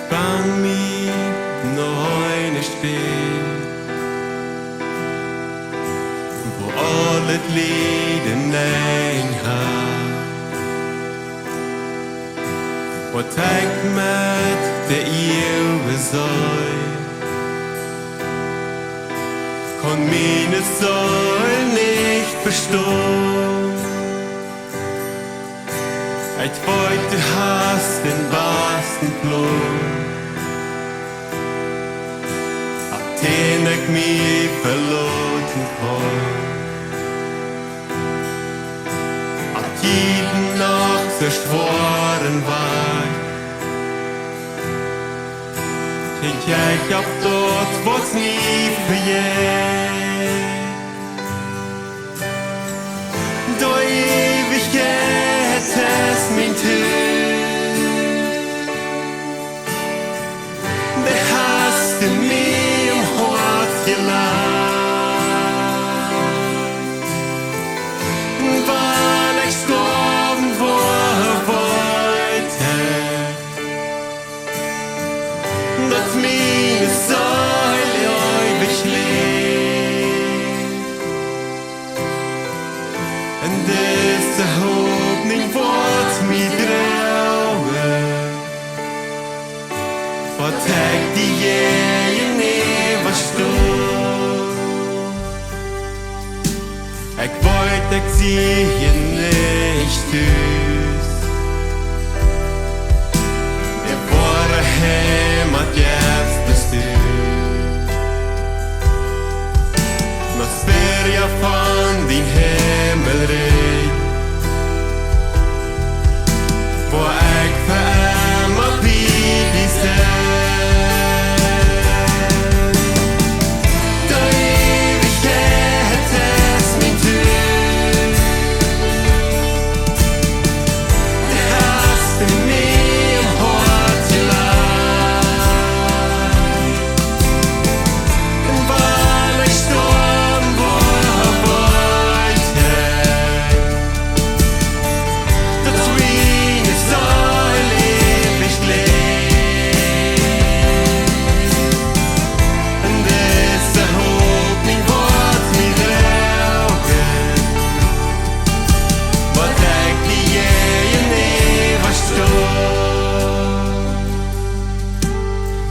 bang mig nøgne sted, hvor alt liden en har. Og tænk med det evige søj, kon mine Soll nicht verstehen. Ich wollte, du hast den besten Plan, ab den ich mich verloren kann. Ab jeden Nacht so schworen war, ich hab dort, wo's nie verjährt. Du Ewigkeit es mein Tod, da hast du mir im Hort gelassen. Wann ich sterben wollte, dass meine Säule ewig lebt. Und diese Hoffnung wird mich trauen, verträgt die je nie verstehen. Ich wollte, ich sehe nicht aus, der wahre Heimat jetzt bist du. Was wär ja von den Himmel rein, wo ich für immer bei dir sein. Du Ewigkeit es mein Tod, du hast du mir im Hort gelassen. Und wann ich sterben wollte, dass meine Säule ewig lebt. Und diese Hoffnung wird mich tragen, was ich die je nie verstehen.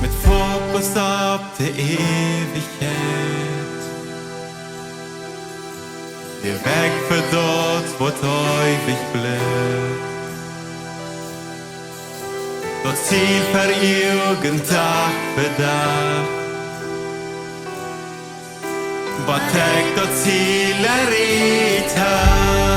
Mit Fokus auf die Ewigkeit, der Weg für dort, wo ewig bleibt. Das Ziel für irgendeinen Tag bedacht, was ich das Ziel erreicht habe.